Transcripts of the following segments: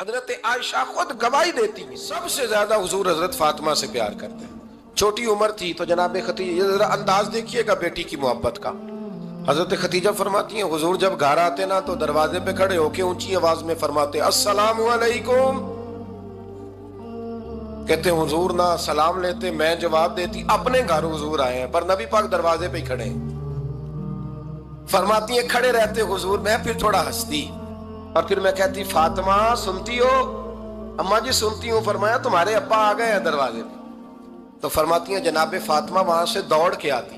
حضرت عائشہ خود گواہی دیتی ہیں سب سے زیادہ حضور حضرت فاطمہ سے پیار کرتے ہیں. چھوٹی عمر تھی تو جناب خدیجہ، ذرا انداز دیکھیے گا بیٹی کی محبت کا. حضرت خدیجہ فرماتی ہیں حضور جب گھر آتے نا تو دروازے پہ کھڑے ہو کے اونچی آواز میں فرماتے السلام علیکم. کہتے ہیں حضور نہ سلام لیتے، میں جواب دیتی اپنے گھر حضور آئے ہیں پر نبی پاک دروازے پہ ہی کھڑے ہیں. فرماتی ہیں کھڑے رہتے حضور، میں پھر تھوڑا ہنستی اور پھر میں کہتی فاطمہ سنتی ہو؟ اماں جی سنتی ہوں. فرمایا تمہارے ابا آ گئے ہیں دروازے پہ. تو فرماتی ہیں جناب فاطمہ وہاں سے دوڑ کے آتی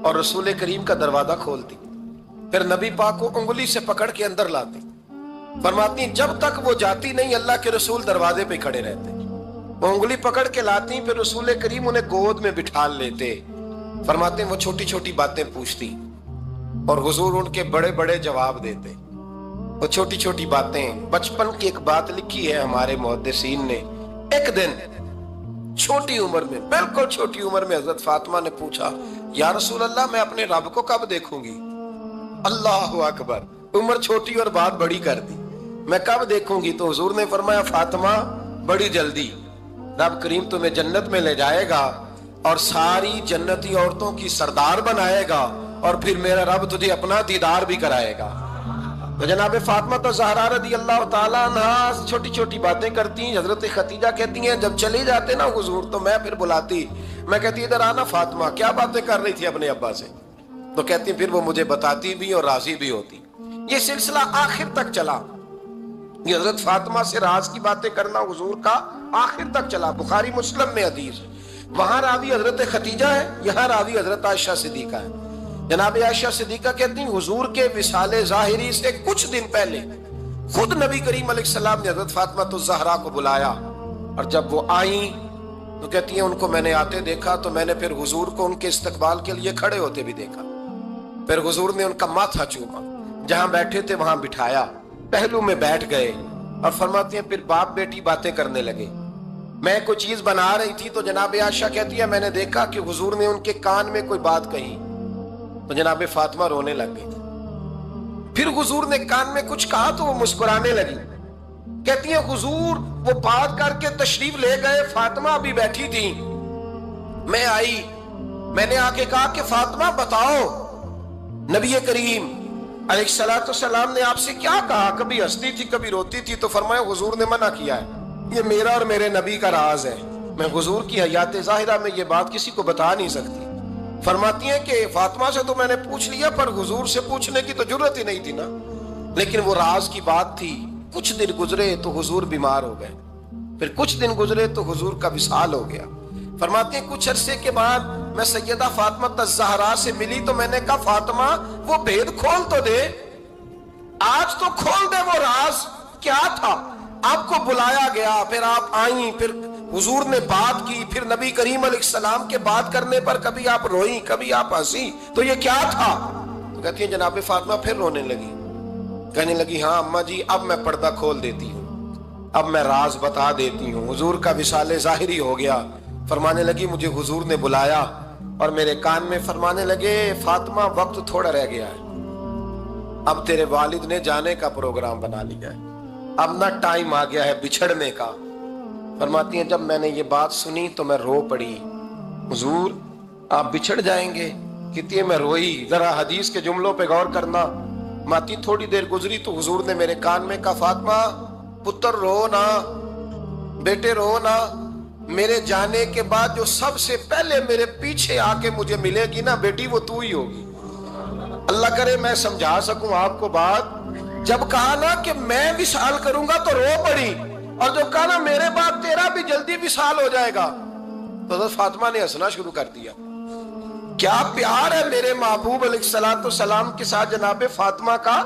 اور رسول کریم کا دروازہ کھولتی، پھر نبی پاک کو انگلی سے پکڑ کے اندر لاتی. فرماتی ہیں جب تک وہ جاتی نہیں اللہ کے رسول دروازے پہ کھڑے رہتے. وہ انگلی پکڑ کے لاتی، پھر رسول کریم انہیں گود میں بٹھا لیتے. فرماتے ہیں وہ چھوٹی چھوٹی باتیں پوچھتی اور حضور ان کے بڑے بڑے جواب دیتے. وہ چھوٹی چھوٹی باتیں، بچپن کی ایک بات لکھی ہے ہمارے محدثین نے. ایک دن چھوٹی عمر میں، بالکل چھوٹی عمر میں حضرت فاطمہ نے پوچھا یا رسول اللہ میں اپنے رب کو کب دیکھوں گی؟ اللہ اکبر، عمر چھوٹی اور بات بڑی کر دی. میں کب دیکھوں گی؟ تو حضور نے فرمایا فاطمہ بڑی جلدی. رب کریم تمہیں جنت میں لے جائے گا اور ساری جنتی عورتوں کی سردار بنائے گا اور پھر میرا رب تجھے اپنا دیدار بھی کرائے گا. تو جناب فاطمہ تو زہرا رضی اللہ تعالیٰ عنہا چھوٹی چھوٹی باتیں کرتی ہیں. حضرت خدیجہ کہتی ہیں جب چلے جاتے نا حضور تو میں پھر بلاتی، میں کہتی ادھر آنا فاطمہ کیا باتیں کر رہی تھی اپنے ابا سے. تو کہتی پھر وہ مجھے بتاتی بھی اور راضی بھی ہوتی. یہ سلسلہ آخر تک چلا. یہ حضرت فاطمہ سے راز کی باتیں کرنا حضور کا آخر تک چلا. بخاری مسلم میں حدیث، وہاں راوی حضرت خدیجہ ہے، یہاں راوی حضرت عائشہ صدیقہ ہے. جناب عائشہ صدیقہ کہتی ہیں حضور کے وصال ظاہری سے کچھ دن پہلے خود نبی کریم علیہ السلام نے حضرت فاطمہ الزہرا کو بلایا اور جب وہ آئیں تو کہتی ہیں ان کو میں نے آتے دیکھا تو میں نے پھر حضور کو ان کے استقبال کے لیے کھڑے ہوتے بھی دیکھا. پھر حضور نے ان کا ماتھا چوما، جہاں بیٹھے تھے وہاں بٹھایا، پہلو میں بیٹھ گئے اور فرماتی ہیں پھر باپ بیٹی باتیں کرنے لگے. میں کوئی چیز بنا رہی تھی تو جناب عائشہ کہتی ہے میں نے دیکھا کہ حضور نے ان کے کان میں کوئی بات کہی تو جناب فاطمہ رونے لگ گئی. پھر حضور نے کان میں کچھ کہا تو وہ مسکرانے لگی. کہتی ہیں حضور وہ بات کر کے تشریف لے گئے، فاطمہ ابھی بیٹھی تھی، میں آئی، میں نے آ کے کہا کہ فاطمہ بتاؤ نبی کریم علیہ الصلوۃ والسلام نے آپ سے کیا کہا؟ کبھی ہنستی تھی کبھی روتی تھی. تو فرمایا حضور نے منع کیا ہے، یہ میرا اور میرے نبی کا راز ہے، میں حضور کی حیات ظاہرہ میں یہ بات کسی کو بتا نہیں سکتی. فرماتی ہیں کہ فاطمہ سے تو میں نے پوچھ لیا پر حضور سے پوچھنے کی تو ضرورت ہی نہیں تھی نا، لیکن وہ راز کی بات تھی. کچھ دن گزرے تو حضور بیمار ہو گئے، پھر کچھ دن گزرے تو حضور کا وصال ہو گیا. فرماتے ہیں کچھ عرصے کے بعد میں سیدہ فاطمہ الزہرا سے ملی تو میں نے کہا فاطمہ وہ بھید کھول تو دے، آج تو کھول دے وہ راز کیا تھا. آپ کو بلایا گیا، پھر آپ آئیں، پھر حضور نے بات کی، پھر نبی کریم علیہ السلام کے بات کرنے پر کبھی آپ روئیں کبھی آپ ہنسی، تو یہ کیا تھا؟ تو کہتی ہیں جناب فاطمہ پھر رونے لگی، کہنے لگی ہاں اماں جی اب میں پردہ کھول دیتی ہوں، اب میں راز بتا دیتی ہوں. حضور کا وصال ظاہری ہو گیا. فرمانے لگی مجھے حضور نے بلایا اور میرے کان میں فرمانے لگے فاطمہ وقت تھوڑا رہ گیا ہے، اب تیرے والد نے جانے کا پروگرام بنا لیا ہے، اب نہ ٹائم آ گیا ہے بچھڑنے کا. فرماتی ہیں جب میں نے یہ بات سنی تو میں رو پڑی، حضور آپ بچھڑ جائیں گے؟ کہتی ہے میں روئی. ذرا حدیث کے جملوں پہ غور کرنا. ماتی تھوڑی دیر گزری تو حضور نے میرے کان میں کہا فاطمہ پتر رو نا، بیٹے رو نا، میرے جانے کے بعد جو سب سے پہلے میرے پیچھے آ کے مجھے ملے گی نا بیٹی وہ تو ہی ہوگی. اللہ کرے میں سمجھا سکوں آپ کو بات. جب کہا نا کہ میں وصال کروں گا تو رو پڑی، اور جو کہا نا میرے بعد تیرا بھی جلدی وصال ہو جائے گا تو حضرت فاطمہ نے ہنسنا شروع کر دیا. کیا پیار ہے میرے محبوب علیہ الصلوۃ والسلام کے ساتھ جناب فاطمہ کا.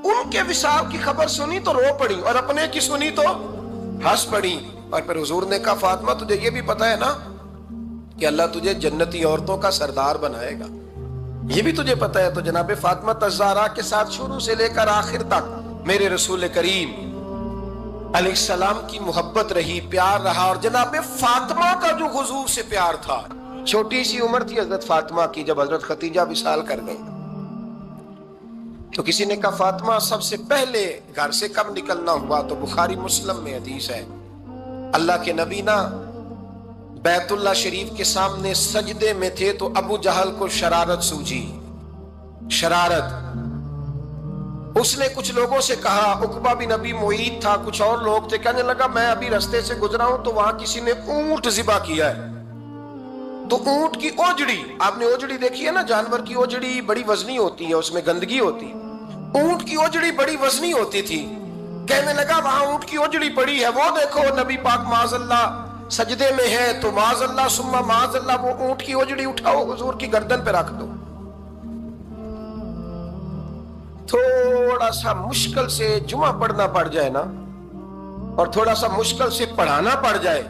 ان کے وصال کی خبر سنی تو رو پڑی اور اپنے کی سنی تو ہنس پڑی. اور پھر حضور نے کہا فاطمہ تجھے یہ بھی پتا ہے نا کہ اللہ تجھے جنتی عورتوں کا سردار بنائے گا، یہ بھی تجھے پتا ہے. تو جناب فاطمہ الزہرا کے ساتھ شروع سے لے کر آخر تک میرے رسول کریم علیہ السلام کی محبت رہی، پیار رہا. اور جناب فاطمہ کا جو حضور سے پیار تھا، چھوٹی سی عمر تھی حضرت فاطمہ کی جب حضرت خدیجہ وصال کر گئی. تو کسی نے کہا فاطمہ سب سے پہلے گھر سے کب نکلنا ہوا؟ تو بخاری مسلم میں حدیث ہے، اللہ کے نبی نا بیت اللہ شریف کے سامنے سجدے میں تھے تو ابو جہل کو شرارت سوجی، شرارت۔ اس نے کچھ لوگوں سے کہا، عقبہ بن ابی معیط تھا، کچھ اور لوگ تھے، کہنے لگا میں ابھی رستے سے گزرا ہوں تو وہاں کسی نے اونٹ ذبح کیا ہے، تو اونٹ کی اوجڑی، آپ نے اوجڑی دیکھی ہے نا، جانور کی اوجڑی بڑی وزنی ہوتی ہے، اس میں گندگی ہوتی، اونٹ کی اوجڑی بڑی وزنی ہوتی تھی، کہنے لگا وہاں اونٹ کی اوجڑی پڑی ہے، وہ دیکھو نبی پاک معاذ اللہ سجدے میں ہے، تو معاذ اللہ ثم معاذ اللہ وہ اونٹ کی اوجڑی اٹھاؤ حضور کی گردن پہ رکھ دو۔ تھوڑا سا مشکل سے جمعہ پڑھنا پڑ جائے نا، اور تھوڑا سا مشکل سے پڑھانا پڑ جائے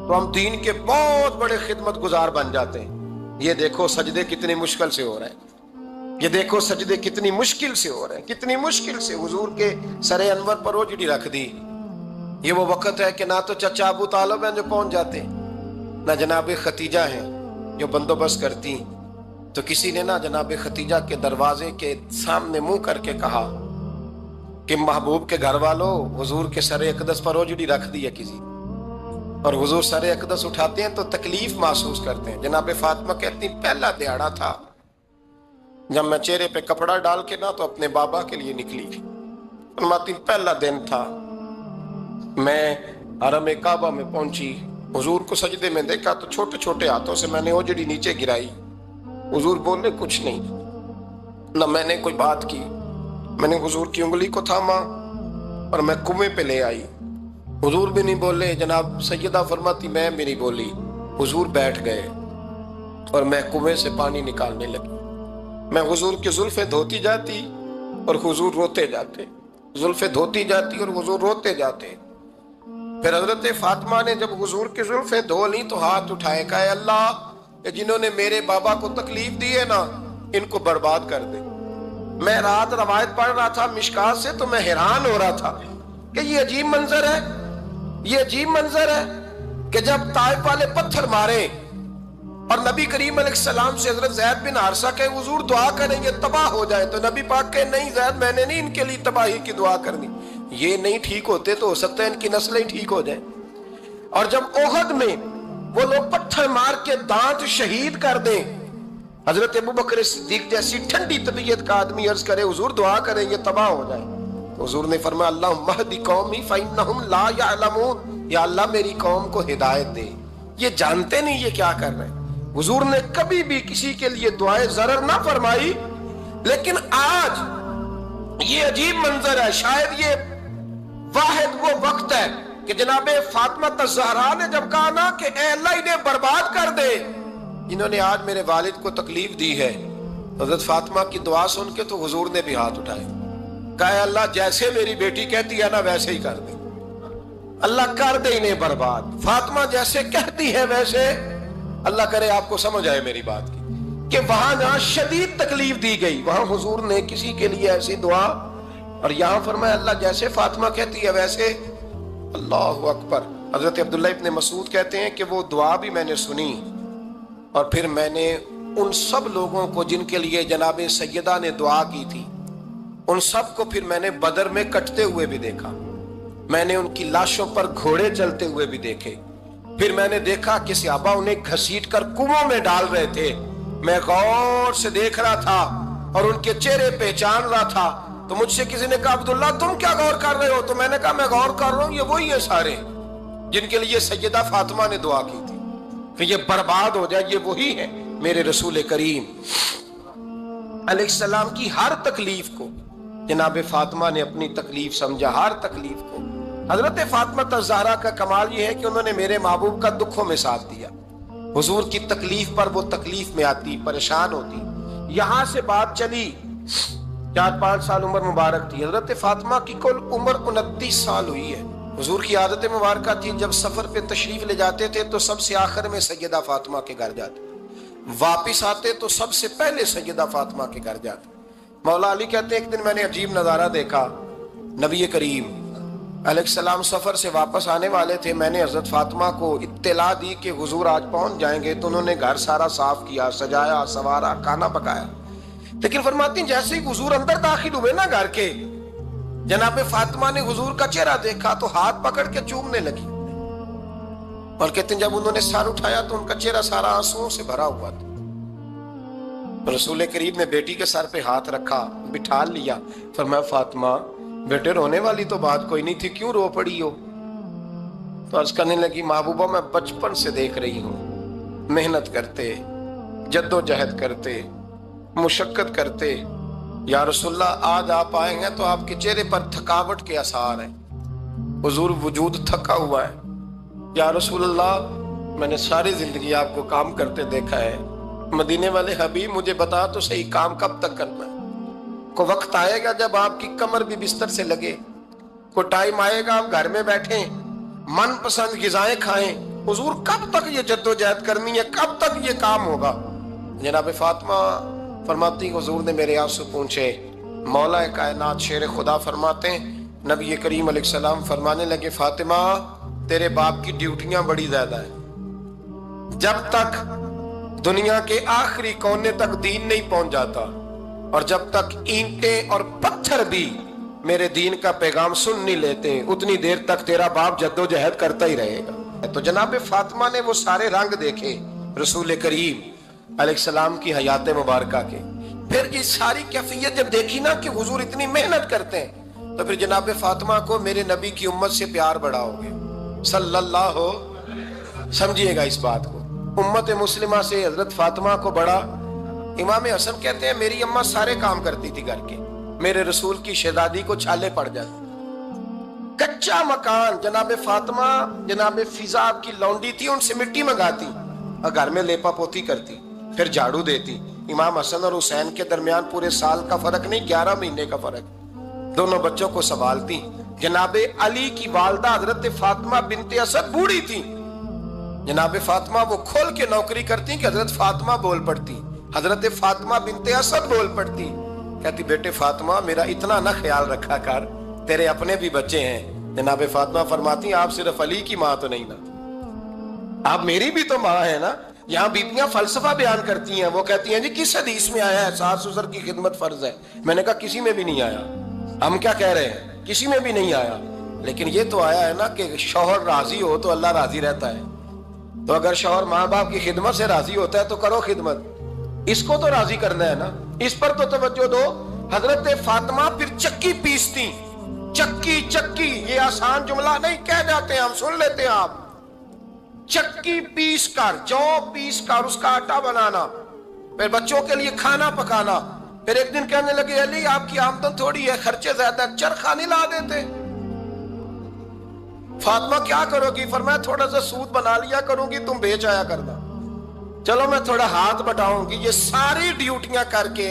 تو ہم دین کے بہت بڑے خدمت گزار بن جاتے ہیں۔ یہ دیکھو سجدے کتنی مشکل سے ہو رہے ہیں، یہ دیکھو سجدے کتنی مشکل سے ہو رہے ہیں، کتنی مشکل سے حضور کے سر انور پر اوجڑی رکھ دی۔ یہ وہ وقت ہے کہ نہ تو چچا ابو طالب ہیں جو پہنچ جاتے ہیں، نہ جناب ختیجہ ہیں جو بندوبست کرتی، تو کسی نے نا جناب ختیجہ کے دروازے کے سامنے منہ کر کے کہا کہ محبوب کے گھر والوں حضور کے سر اقدس پر اوجڑی رکھ دی ہے کسی، اور حضور سر اقدس اٹھاتے ہیں تو تکلیف محسوس کرتے ہیں۔ جناب فاطمہ کہتی پہلا دیہڑا تھا جب میں چہرے پہ کپڑا ڈال کے نا تو اپنے بابا کے لیے نکلی، فرماتی پہلا دن تھا، میں حرم کعبہ میں پہنچی، حضور کو سجدے میں دیکھا تو چھوٹے چھوٹے ہاتھوں سے میں نے اوجڑی نیچے گرائی، حضور بولے کچھ نہیں، نہ میں نے کوئی بات کی، میں نے حضور کی انگلی کو تھاما اور میں کنویں پہ لے آئی، حضور بھی نہیں بولے، جناب سیدہ فرماتی میں بھی نہیں بولی، حضور بیٹھ گئے اور میں کنویں سے پانی نکالنے لگی، میں حضور کی زلفیں دھوتی جاتی اور حضور روتے جاتے، زلفیں دھوتی جاتی اور حضور روتے جاتے۔ پھر حضرت فاطمہ نے جب حضور کی زلفیں دھو لی تو ہاتھ اٹھائے، کہا اے اللہ جنہوں نے میرے بابا کو تکلیف دی ہے نا ان کو برباد کر دے۔ میں رات روایت پڑھ رہا تھا مشکات سے تو میں حیران ہو رہا تھا کہ یہ عجیب منظر ہے، یہ عجیب منظر ہے کہ جب طائف والے پتھر مارے اور نبی کریم علیہ السلام سے حضرت زید بن حارثہ کہ حضور دعا کریں گے تباہ ہو جائے، تو نبی پاک کہ نہیں زید میں نے نہیں ان کے لیے تباہی کی دعا کرنی، یہ نہیں ٹھیک ہوتے تو ہو سکتا ہے ان کی نسلیں ٹھیک ہو جائیں۔ اور جب احد میں وہ لوگ پتھر مار کے دانت شہید کر دیں، حضرت ابوبکر صدیق جیسی ٹھنڈی طبیعت کا آدمی عرض کرے حضور دعا کریں یہ تباہ ہو جائے، حضور نے فرمایا اللہم اہد قومی فإنہم لا یعلمون، یا اللہ میری قوم کو ہدایت دے، یہ جانتے نہیں یہ کیا کر رہے ہیں۔ حضور نے کبھی بھی کسی کے لیے دعائیں ضرر نہ فرمائی، لیکن آج یہ عجیب منظر ہے، شاید یہ واحد وہ وقت ہے کہ جناب فاطمہ الزہرا نے جب کہا نا کہ اے اللہ انہیں برباد کر دے جنہوں نے آج میرے والد کو تکلیف دی ہے، حضرت فاطمہ کی دعا سن کے تو حضور نے بھی ہاتھ اٹھائے، کہا اے اللہ جیسے میری بیٹی کہتی ہے نا ویسے ہی کر دے، اللہ کر دے انہیں برباد، فاطمہ جیسے کہتی ہے ویسے، اللہ کرے آپ کو سمجھ آئے میری بات کی کہ وہاں جہاں شدید تکلیف دی گئی وہاں حضور نے کسی کے لیے ایسی دعا، اور یہاں فرمایا اللہ جیسے فاطمہ کہتی ہے ویسے، اللہ اکبر۔ حضرت عبداللہ ابن مسعود کہتے ہیں کہ وہ دعا بھی میں نے سنی، اور پھر میں نے ان سب لوگوں کو جن کے لیے جناب سیدہ نے دعا کی تھی ان سب کو پھر میں نے بدر میں کٹتے ہوئے بھی دیکھا، میں نے ان کی لاشوں پر گھوڑے چلتے ہوئے بھی دیکھے، پھر میں نے دیکھا کہ صحابہ انہیں گھسیٹ کر کنووں میں ڈال رہے تھے، میں غور سے دیکھ رہا تھا اور ان کے چہرے پہچان رہا تھا، تو مجھ سے کسی نے کہا عبداللہ تم کیا غور کر رہے ہو؟ تو میں نے کہا میں غور کر رہا ہوں یہ وہی ہیں سارے جن کے لیے سیدہ فاطمہ نے دعا کی تھی کہ یہ برباد ہو جائے، یہ وہی ہے میرے رسول کریم علیہ السلام کی ہر تکلیف کو جناب فاطمہ نے اپنی تکلیف سمجھا، ہر تکلیف کو۔ حضرت فاطمہ الزہرا کا کمال یہ ہے کہ انہوں نے میرے محبوب کا دکھوں میں ساتھ دیا، حضور کی تکلیف پر وہ تکلیف میں آتی، پریشان ہوتی۔ یہاں سے بات چلی 4-5 سال عمر مبارک تھی، حضرت فاطمہ کی کل عمر 29 سال ہوئی ہے۔ حضور کی عادت مبارکہ تھی جب سفر پہ تشریف لے جاتے تھے تو سب سے آخر میں سیدہ فاطمہ کے گھر جاتے، واپس آتے تو سب سے پہلے سیدہ فاطمہ کے گھر جاتے۔ مولا علی کہتے ہیں ایک دن میں نے عجیب نظارہ دیکھا، نبی کریم علیہ السلام سفر سے واپس آنے والے تھے، میں نے حضرت فاطمہ کو اطلاع دی کہ حضور آج پہنچ جائیں گے، تو انہوں نے گھر سارا صاف کیا، سجایا، سنوارا، کھانا پکایا، لیکن فرماتی ہیں جیسے ہی حضور اندر داخل ہوئے نا گھر کے، جناب فاطمہ نے حضور کا چہرہ دیکھا تو ہاتھ پکڑ کے چومنے لگی، اور کہتے ہیں جب انہوں نے سر اٹھایا تو ان کا چہرہ سارا آنسوؤں سے بھرا ہوا تھا۔ رسول کریم نے بیٹی کے سر پہ ہاتھ رکھا، بٹھا لیا، فرمایا فاطمہ بیٹے رونے والی تو بات کوئی نہیں تھی، کیوں رو پڑی ہو؟ تو عرض کرنے لگی محبوبہ میں بچپن سے دیکھ رہی ہوں، محنت کرتے، جد و جہد کرتے، مشقت کرتے، یا رسول اللہ آج آپ آئے ہیں تو آپ کے چہرے پر تھکاوٹ کے آثار ہیں، حضور وجود تھکا ہوا ہے۔ یا رسول اللہ میں نے ساری زندگی آپ کو کام کرتے دیکھا ہے، مدینے والے حبیب مجھے بتا تو صحیح کام کب تک کرنا ہے؟ کوئی وقت آئے گا جب آپ کی کمر بھی بستر سے لگے، کوئی ٹائم آئے گا آپ گھر میں بیٹھیں من پسند غذائیں کھائیں، حضور کب تک یہ جد و جہد کرنی ہے، کب تک یہ کام ہوگا؟ جناب فاطمہ فرماتی حضور نے میرے آنسو پوچھے۔ مولا کائنات شیر خدا فرماتے ہیں نبی کریم علیہ السلام فرمانے لگے فاطمہ تیرے باپ کی ڈیوٹیاں بڑی زیادہ ہیں، جب تک دنیا کے آخری کونے تک دین نہیں پہنچ جاتا، اور جب تک اینٹیں اور پتھر بھی میرے دین کا پیغام سن نہیں لیتے، اتنی دیر تک تیرا باپ جد و جہد کرتا ہی رہے گا۔ تو جناب فاطمہ نے وہ سارے رنگ دیکھے رسول کریم علیہ السلام کی حیات مبارکہ کے، پھر یہ ساری کیفیت جب دیکھی نا کہ حضور اتنی محنت کرتے ہیں، تو پھر جناب فاطمہ کو میرے نبی کی امت سے پیار بڑا ہو گیا صلی اللہ ہو۔ سمجھیے گا اس بات کو، امت مسلمہ سے حضرت فاطمہ کو بڑا۔ امام حسن کہتے ہیں میری اماں سارے کام کرتی تھی گھر کے، میرے رسول کی شہزادی کو چھالے پڑ جاتے، کچا مکان جناب فاطمہ جناب فضا کی لونڈی تھی، ان سے مٹی منگاتی اور گھر میں لیپا پوتی کرتی، پھر جھاڑو دیتی۔ امام حسن اور حسین کے درمیان پورے سال کا فرق نہیں، 11 مہینے کا فرق، دونوں بچوں کو سنبھالتی۔ جناب علی کی والدہ حضرت فاطمہ بنت اسد بوڑھی تھی، جناب فاطمہ وہ کھول کے نوکری کرتی کہ حضرت فاطمہ بول پڑتی، حضرت فاطمہ بنت اسد بول پڑتی، کہتی بیٹے فاطمہ میرا اتنا نہ خیال رکھا کر، تیرے اپنے بھی بچے ہیں۔ جناب فاطمہ فرماتی آپ صرف علی کی ماں تو نہیں نا، آپ میری بھی تو ماں ہے نا۔ یہاں بیبیاں فلسفہ بیان کرتی ہیں، وہ کہتی ہیں جی کس حدیث میں آیا ہے ساس سسر کی خدمت فرض ہے؟ میں نے کہا کسی میں بھی نہیں آیا۔ ہم کیا کہہ رہے ہیں؟ کسی میں بھی نہیں آیا، لیکن یہ تو آیا ہے نا کہ شوہر راضی ہو تو اللہ راضی رہتا ہے۔ تو اگر شوہر ماں باپ کی خدمت سے راضی ہوتا ہے تو کرو خدمت، اس کو تو راضی کرنا ہے نا، اس پر تو توجہ دو۔ حضرت فاطمہ پھر چکی پیستی، چکی چکی، یہ آسان جملہ نہیں، کہہ جاتے ہیں ہم، سن لیتے ہیں آپ، چکی پیس کر، جو پیس کر اس کا آٹا بنانا، پھر بچوں کے لیے کھانا پکانا۔ پھر ایک دن کہنے لگے علی آپ کی آمدن تھوڑی ہے، خرچے زیادہ، چرخہ نہیں لا دیتے؟ فاطمہ کیا کرو گی؟ فرمایا تھوڑا سا سود بنا لیا کروں گی، تم بیچ آیا کرنا، چلو میں تھوڑا ہاتھ بٹاؤں گی۔ یہ ساری ڈیوٹیاں کر کے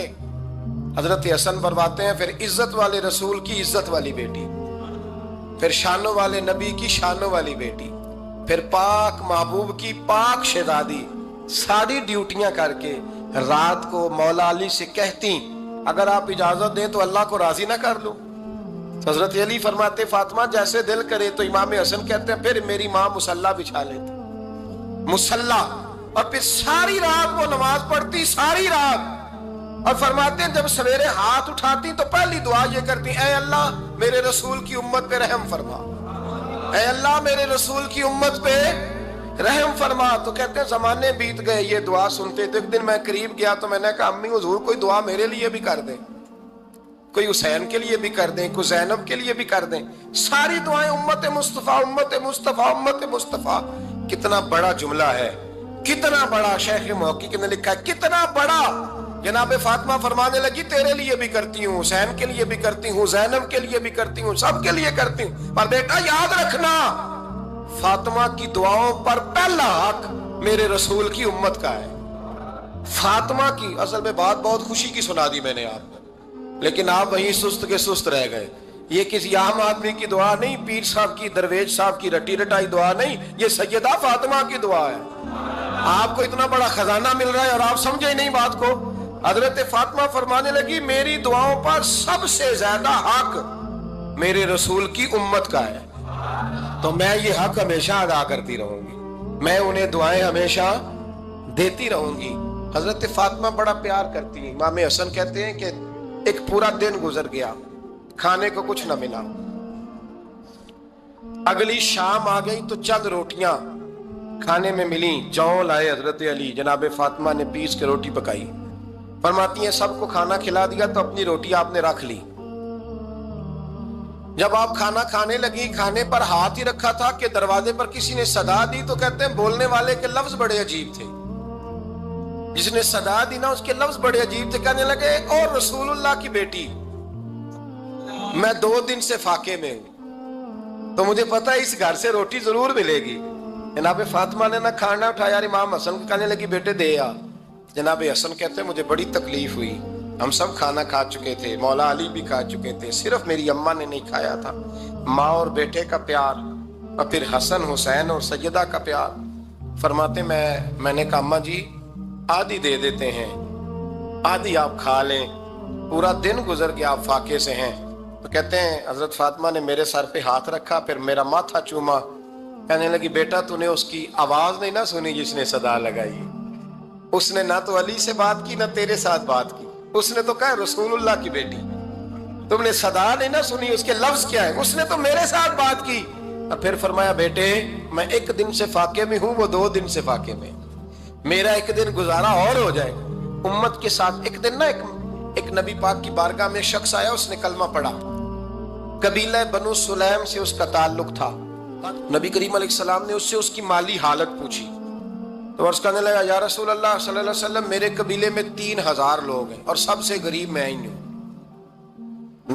حضرت حسن فرماتے ہیں پھر عزت والے رسول کی عزت والی بیٹی، پھر شانوں والے نبی کی شانوں والی بیٹی، پھر پاک محبوب کی پاک شہزادی، ساری ڈیوٹیاں کر کے رات کو مولا علی سے کہتی اگر آپ اجازت دیں تو اللہ کو راضی نہ کر لوں؟ حضرت علی فرماتے فاطمہ جیسے دل کرے۔ تو امام حسن کہتے ہیں پھر میری ماں مصلی بچھا لیتی، مصلی، اور پھر ساری رات وہ نماز پڑھتی، ساری رات، اور فرماتے ہیں جب سویرے ہاتھ اٹھاتی تو پہلی دعا یہ کرتی اے اللہ میرے رسول کی امت پہ رحم فرما، اے اللہ میرے رسول کی امت پہ رحم فرما۔ تو کہتے ہیں زمانے بیت گئے یہ دعا سنتے تھے۔ ایک دن میں قریب گیا تو میں نے کہا امی حضور کوئی دعا میرے لیے بھی کر دیں، کوئی حسین کے لیے بھی کر دیں، کوئی زینب کے لیے بھی کر دیں۔ ساری دعائیں امت مصطفیٰ امت مصطفیٰ امت مصطفیٰ۔ کتنا بڑا جملہ ہے، کتنا بڑا، شیخ محقق نے لکھا ہے کتنا بڑا۔ جناب فاطمہ فرمانے لگی تیرے لیے بھی کرتی ہوں، حسین کے لیے بھی کرتی ہوں، زینب کے لیے بھی کرتی ہوں، سب کے لیے کرتی ہوں، پر بیٹا یاد رکھنا فاطمہ کی دعاؤں پر پہلا حق میرے رسول کی امت کا ہے۔ فاطمہ کی اصل میں بات بہت خوشی کی سنا دی میں نے آپ کو، لیکن آپ وہیں سست کے سست رہ گئے۔ یہ کسی عام آدمی کی دعا نہیں، پیر صاحب کی، درویش صاحب کی رٹی رٹائی دعا نہیں، یہ سیدہ فاطمہ کی دعا ہے۔ آپ کو اتنا بڑا خزانہ مل رہا ہے اور آپ سمجھے ہی نہیں بات کو۔ حضرت فاطمہ فرمانے لگی میری دعاؤں پر سب سے زیادہ حق میرے رسول کی امت کا ہے، تو میں یہ حق ہمیشہ ادا کرتی رہوں گی، میں انہیں دعائیں ہمیشہ دیتی رہوں گی۔ حضرت فاطمہ بڑا پیار کرتی ہیں. امام حسن کہتے ہیں کہ ایک پورا دن گزر گیا, کھانے کو کچھ نہ ملا. اگلی شام آ گئی تو چند روٹیاں کھانے میں ملیں. جوں لائے حضرت علی, جناب فاطمہ نے پیس کے روٹی پکائی. فرماتی ہیں سب کو کھانا کھلا دیا تو اپنی روٹی آپ نے رکھ لی. جب آپ کھانا کھانے لگی, کھانے پر ہاتھ ہی رکھا تھا کہ دروازے پر کسی نے صدا دی. تو کہتے ہیں بولنے والے کے لفظ بڑے عجیب تھے. جس نے صدا دی نا اس کے لفظ بڑے عجیب تھے. کہنے لگے اور رسول اللہ کی بیٹی, میں 2 دن سے فاقے میں ہوں, تو مجھے پتا ہے اس گھر سے روٹی ضرور ملے گی. جناب فاطمہ نے نہ کھانا اٹھایا. امام حسن کو کہنے لگی بیٹے دے آ. جناب حسن کہتے ہیں مجھے بڑی تکلیف ہوئی. ہم سب کھانا کھا چکے تھے, مولا علی بھی کھا چکے تھے, صرف میری اماں نے نہیں کھایا تھا. ماں اور بیٹے کا پیار, اور پھر حسن حسین اور سیدہ کا پیار. فرماتے میں نے کہا اماں جی آدھی دے دیتے ہیں, آدھی آپ کھا لیں, پورا دن گزر گیا آپ فاقے سے ہیں. تو کہتے ہیں حضرت فاطمہ نے میرے سر پہ ہاتھ رکھا, پھر میرا ماتھا چوما. کہنے لگی بیٹا تو نے اس کی آواز نہیں نہ سنی جس نے صدا لگائی. اس نے نہ تو علی سے بات کی نہ تیرے ساتھ بات کی, اس نے تو کہا رسول اللہ کی بیٹی. تم نے صدا نہیں نہ سنی, اس کے لفظ کیا ہے, اس نے تو میرے ساتھ بات کی. اور پھر فرمایا بیٹے میں 1 دن سے فاقے میں ہوں, وہ 2 دن سے فاقے میں. میرا 1 دن گزارا اور ہو جائے امت کے ساتھ. ایک دن نا ایک نبی پاک کی بارگاہ میں شخص آیا, اس نے کلمہ پڑھا. قبیلہ بنو سلیم سے اس کا تعلق تھا. نبی کریم علیہ السلام نے اس سے اس کی مالی حالت پوچھی. تو عرض کرنے لگا یا رسول اللہ صلی اللہ علیہ وسلم میرے قبیلے میں 3000 لوگ ہیں اور سب سے غریب میں ہی ہوں.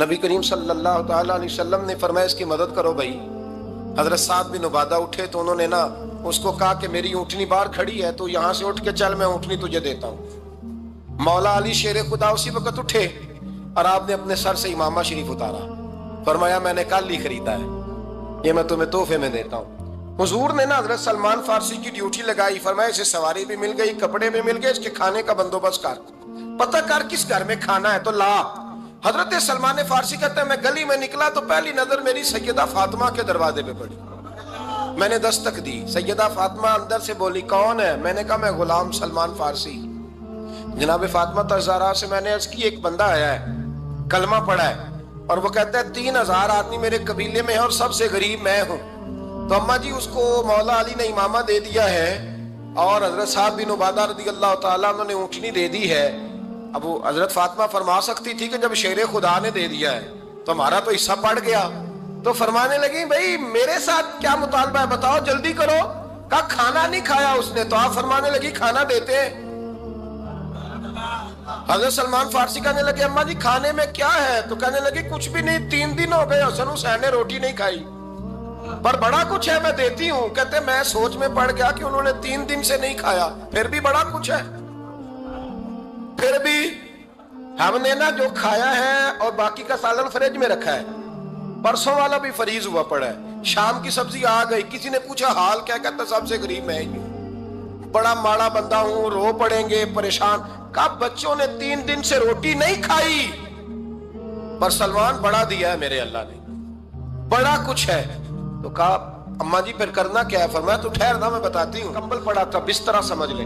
نبی کریم صلی اللہ تعالی علیہ وسلم نے فرمایا اس کی مدد کرو بھائی. حضرت سعد بن عبادہ اٹھے تو انہوں نے نا اس کو کہا کہ میری اونٹنی باہر کھڑی ہے, تو یہاں سے اٹھ کے چل, میں اونٹنی تجھے دیتا ہوں. مولا علی شیر خدا اسی وقت اٹھے اور آپ نے اپنے سر سے امامہ شریف اتارا. فرمایا میں نے کل ہی خریدا ہے, یہ میں تمہیں تحفے میں دیتا ہوں. حضور نے نا حضرت سلمان فارسی کی ڈیوٹی لگائی. فرمایا اسے سواری بھی مل گئی, کپڑے بھی مل گئے, اس کے کھانے کا بندوبست کر, پتہ کر کس گھر میں کھانا ہے تو لا. حضرت سلمان فارسی کہتے ہیں میں گلی میں نکلا تو پہلی نظر میری سیدہ فاطمہ کے دروازے پہ پڑی. میں نے دستک دی, سیدہ فاطمہ اندر سے بولی کون ہے؟ میں نے کہا میں غلام سلمان فارسی. جناب فاطمہ تزارہ سے میں نے عرض کی ایک بندہ آیا ہے, کلمہ پڑھا ہے, اور وہ کہتا ہے 3000 آدمی میرے قبیلے میں ہیں اور سب سے غریب میں ہوں. تو اماں جی اس کو مولا علی نے امامہ دے دیا ہے اور حضرت سعد بن عبادہ رضی اللہ تعالیٰ عنہ نے اونٹنی دے دی ہے. اب وہ حضرت فاطمہ فرما سکتی تھی کہ جب شیر خدا نے دے دیا ہے تو ہمارا تو حصہ پڑ گیا. تو فرمانے لگی بھئی میرے ساتھ کیا مطالبہ ہے بتاؤ, جلدی کرو. کہا کھانا نہیں کھایا اس نے. تو آپ فرمانے لگی کھانا دیتے ہیں. حضرت سلمان فارسی کہنے لگے اماں جی کھانے میں کیا ہے؟ تو کہنے لگی کچھ بھی نہیں, 3 دن ہو گئے حسن حسین نے روٹی نہیں کھائی, پر بڑا کچھ ہے میں دیتی ہوں. کہتے میں سوچ میں پڑ گیا کہ انہوں نے 3 دن سے نہیں کھایا, پھر بھی بڑا کچھ ہے. پھر بھی ہم نے نا جو کھایا ہے اور باقی کا سالن فریج میں رکھا ہے, پرسوں والا بھی فریز ہوا پڑا ہے, شام کی سبزی آ گئی. کسی نے پوچھا حال کیا؟ کہتا سب سے غریب میں ہی ہوں, بڑا ماڑا بندہ ہوں, رو پڑیں گے پریشان. کہا بچوں نے 3 دن سے روٹی نہیں کھائی, پر سلمان بڑا دیا ہے میرے اللہ نے, بڑا کچھ ہے. تو کہا اماں جی پھر کرنا کیا ہے؟ فرمایا تو ٹھہر نا میں بتاتی ہوں. کمبل پڑا تھا, بسترا سمجھ لیں,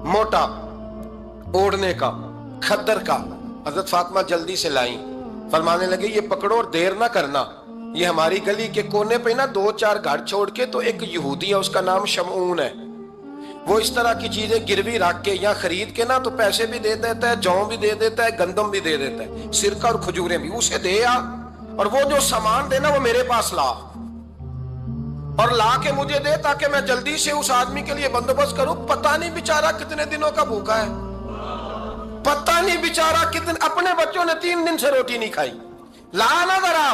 موٹا اوڑھنے کا, کھدر کا. حضرت فاطمہ جلدی سے لائیں. فرمانے لگے یہ پکڑو اور دیر نہ کرنا. یہ ہماری گلی کے کونے پہ نا 2-4 گھر چھوڑ کے تو ایک یہودی ہے, اس کا نام شمعون ہے. وہ اس طرح کی چیزیں گروی رکھ کے یا خرید کے نا تو پیسے بھی دے دیتا ہے, جوں بھی دے دیتا ہے, گندم بھی دے دیتا ہے, سرکہ اور کھجوریں بھی. اسے دے آ, اور وہ جو سامان دینا وہ میرے پاس لا, اور لا کے مجھے دے تاکہ میں جلدی سے اس آدمی کے لیے بندوبست کروں. پتہ نہیں بیچارہ کتنے دنوں کا بھوکا ہے, پتہ نہیں بیچارہ کتنے, اپنے بچوں نے 3 دن سے روٹی نہیں کھائی, لا نہ ذرا.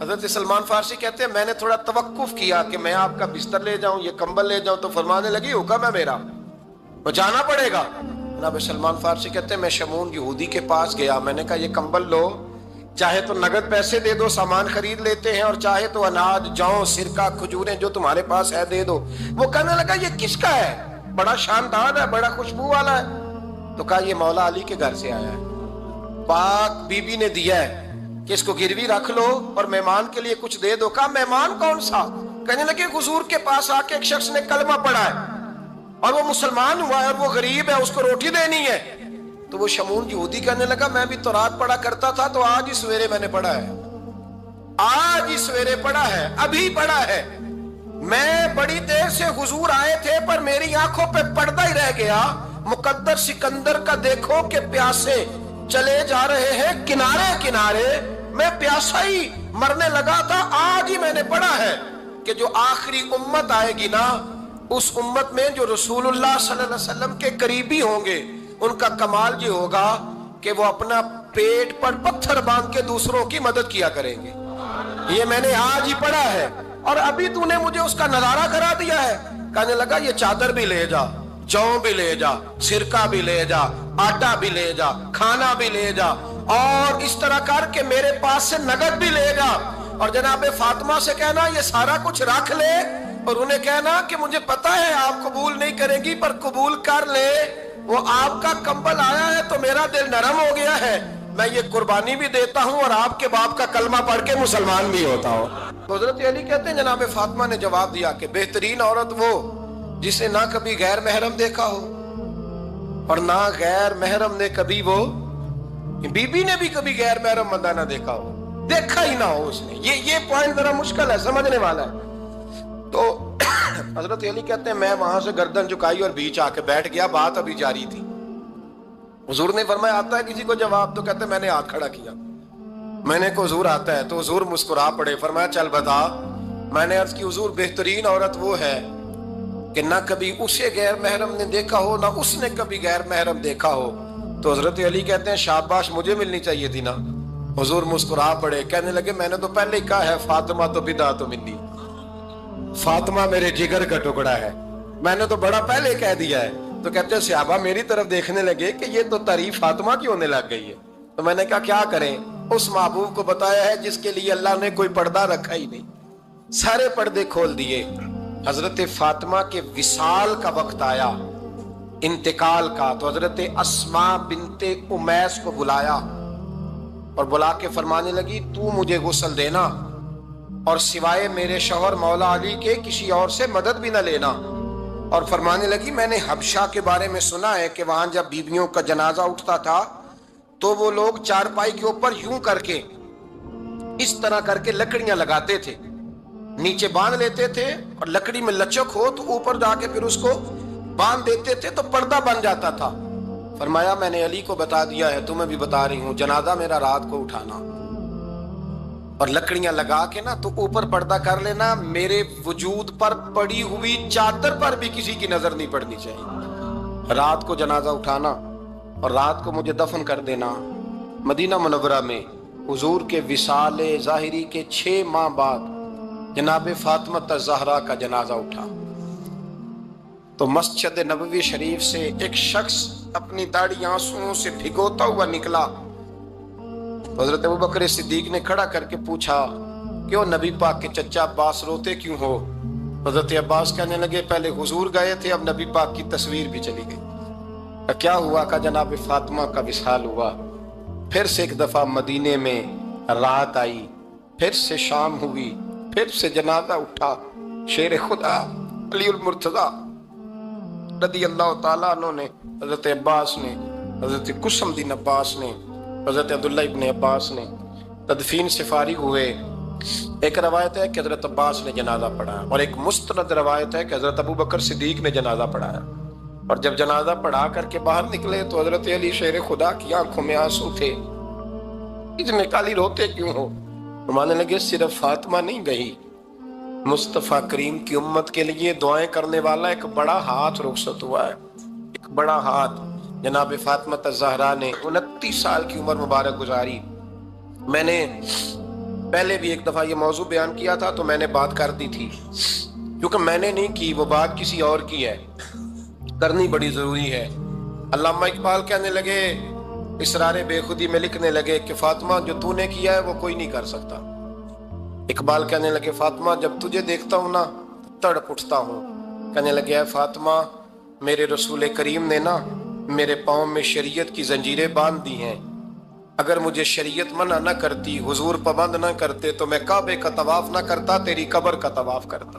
حضرت سلمان فارسی کہتے ہیں میں نے تھوڑا توقف کیا کہ میں آپ کا بستر لے جاؤں, یہ کمبل لے جاؤں. تو فرمانے لگی حکم ہے میرا, وہ جانا پڑے گا. جناب سلمان فارسی کہتے ہیں میں شمعون یہودی کے پاس گیا, میں نے کہا یہ کمبل لو, چاہے تو نگد پیسے دے دو, سامان خرید لیتے ہیں, اور چاہے تو اناج, جوں, سرکہ, کھجوریں جو تمہارے پاس ہے دے دو. وہ کہنے لگا یہ کس کا ہے؟ بڑا شاندار ہے, بڑا خوشبو والا ہے. تو کہا یہ مولا علی کے گھر سے آیا ہے, پاک بی بی نے دیا ہے کہ اس کو گروی رکھ لو اور مہمان کے لیے کچھ دے دو. کہا مہمان کون سا؟ کہنے لگے حضور کے پاس آ کے ایک شخص نے کلمہ پڑھا ہے اور وہ مسلمان ہوا ہے اور وہ غریب ہے, اس کو روٹی دینی ہے. تو وہ شمون یہودی کہنے لگا میں بھی تورات پڑھا کرتا تھا, تو آج ہی سویرے میں نے پڑھا ہے, آج ہی سویرے پڑھا ہے, ابھی پڑھا ہے. میں بڑی دیر سے حضور آئے تھے پر میری آنکھوں پہ پردہ ہی رہ گیا. مقدر سکندر کا دیکھو کہ پیاسے چلے جا رہے ہیں کنارے کنارے, میں پیاسا ہی مرنے لگا تھا. آج ہی میں نے پڑھا ہے کہ جو آخری امت آئے گی نا, اس امت میں جو رسول اللہ صلی اللہ علیہ وسلم کے قریبی ہوں گے, ان کا کمال یہ ہوگا کہ وہ اپنا پیٹ پر پتھر باندھ کے دوسروں کی مدد کیا کریں گے. یہ میں نے آج ہی پڑھا ہے اور ابھی تو نے مجھے اس کا نظارہ کرا دیا ہے. کہنے لگا یہ چادر بھی لے جا, جو بھی لے جا, سرکہ بھی لے جا, آٹا بھی لے جا, کھانا بھی لے جا, اور اس طرح کر کے میرے پاس سے نقد بھی لے جا, اور جناب فاطمہ سے کہنا یہ سارا کچھ رکھ لے, اور انہیں کہنا کہ مجھے پتا ہے آپ قبول نہیں کریں گی پر قبول کر لے, وہ آپ کا کمبل آیا ہے تو میرا دل نرم ہو گیا ہے, میں یہ قربانی بھی دیتا ہوں اور آپ کے باپ کا کلمہ پڑھ کے مسلمان بھی ہوتا ہوں. حضرت علی کہتے ہیں جناب فاطمہ نے جواب دیا کہ بہترین عورت وہ جسے نہ کبھی غیر محرم دیکھا ہو اور نہ غیر محرم نے کبھی, وہ بی بی نے بھی کبھی غیر محرم بندہ نہ دیکھا ہو, دیکھا ہی نہ ہو اس نے. یہ پوائنٹ ذرا مشکل ہے, سمجھنے والا ہے. تو حضرت علی کہتے ہیں میں وہاں سے گردن جھکائی اور بیچ آ کے بیٹھ گیا, بات ابھی جاری تھی. حضور نے فرمایا آتا ہے کسی کو جواب؟ تو کہتے ہیں میں نے ہاتھ کھڑا کیا, میں نے کو حضور آتا ہے, تو حضور مسکرا پڑے, فرمایا چل بتا. میں نے عرض کی حضور بہترین عورت وہ ہے کہ نہ کبھی اسے غیر محرم نے دیکھا ہو نہ اس نے کبھی غیر محرم دیکھا ہو. تو حضرت علی کہتے ہیں شاباش, مجھے ملنی چاہیے تھی نا. حضور مسکرا پڑے, کہنے لگے میں نے تو پہلے ہی کہا ہے فاطمہ تو بدعت منی, فاطمہ میرے جگر کا ٹکڑا ہے, میں نے تو بڑا پہلے کہہ دیا ہے. تو کہتے ہیں صحابہ میری طرف دیکھنے لگے کہ یہ تو تعریف فاطمہ کی ہونے لگ گئی ہے. تو میں نے کہا کیا کریں, اس محبوب کو بتایا ہے جس کے لیے اللہ نے کوئی پردہ رکھا ہی نہیں, سارے پردے کھول دیے. حضرت فاطمہ کے وصال کا وقت آیا, انتقال کا, تو حضرت اسماء بنت امیس کو بلایا اور بلا کے فرمانے لگی تو مجھے غسل دینا اور سوائے میرے شوہر مولا علی کے کسی اور سے مدد بھی نہ لینا. اور فرمانے لگی میں نے حبشہ کے بارے میں سنا ہے کہ وہاں جب بیویوں کا جنازہ اٹھتا تھا تو وہ لوگ چارپائی کے اوپر یوں کر کے اس طرح کر کے لکڑیاں لگاتے تھے, نیچے باندھ لیتے تھے اور لکڑی میں لچک ہو تو اوپر جا کے پھر اس کو باندھ دیتے تھے تو پردہ بن جاتا تھا. فرمایا میں نے علی کو بتا دیا ہے, تمہیں بھی بتا رہی ہوں, جنازہ میرا رات کو اٹھانا اور لکڑیاں لگا کے نا تو اوپر پردہ کر لینا, میرے وجود پر پڑی ہوئی چادر پر بھی کسی کی نظر نہیں پڑنی چاہیے. رات کو جنازہ اٹھانا اور رات کو مجھے دفن کر دینا. مدینہ منورہ میں حضور کے وصال ظاہری کے 6 ماہ بعد جناب فاطمہ الزہرا کا جنازہ اٹھا تو مسجد نبوی شریف سے ایک شخص اپنی داڑھی آنسوؤں سے بھگوتا ہوا نکلا. حضرت ابوبکر صدیق نے کھڑا کر کے پوچھا کیوں نبی پاک کے چچا عباس روتے کیوں ہو؟ حضرت عباس کہنے لگے پہلے حضور گئے تھے, اب نبی پاک کی تصویر بھی چلی گئی. کیا ہوا؟ کہ جناب فاطمہ کا وصال ہوا. پھر سے ایک دفعہ مدینے میں رات آئی, پھر سے شام ہوئی, پھر سے جنازہ اٹھا. شیر خدا علی المرتضیٰ رضی اللہ تعالیٰ عنہ نے, حضرت عباس نے, حضرت قسم الدین عباس نے, حضرت عبداللہ ابن عباس نے تدفین سے فارغ ہوئے. ایک روایت ہے کہ حضرت عباس نے جنازہ پڑھایا اور ایک مستند روایت ہے کہ حضرت ابوبکر صدیق نے جنازہ پڑھایا. اور جب جنازہ پڑھا کر کے باہر نکلے تو حضرت علی شیر خدا کی آنکھوں میں آنسو تھے. اتنے کالی روتے کیوں ہو؟ فرمانے لگے صرف فاطمہ نہیں گئی, مصطفیٰ کریم کی امت کے لیے دعائیں کرنے والا ایک بڑا ہاتھ رخصت ہوا ہے. ایک بڑا ہاتھ جناب فاطمہ الزہرا نے 29 سال کی عمر مبارک گزاری. میں نے پہلے بھی ایک دفعہ یہ موضوع بیان کیا تھا تو میں نے بات کر دی تھی, کیونکہ میں نے نہیں کی, وہ بات کسی اور کی ہے, کرنی بڑی ضروری ہے. علامہ اقبال کہنے لگے, اسرار بے خودی میں لکھنے لگے کہ فاطمہ جو تو نے کیا ہے وہ کوئی نہیں کر سکتا. اقبال کہنے لگے فاطمہ جب تجھے دیکھتا ہوں نا تڑپ اٹھتا ہوں. کہنے لگے اے فاطمہ میرے رسول کریم نے نا میرے پاؤں میں شریعت کی زنجیریں باندھ دی ہیں, اگر مجھے شریعت منع نہ کرتی, حضور پابند نہ کرتے تو میں کعبے کا طواف نہ کرتا, تیری قبر کا طواف کرتا.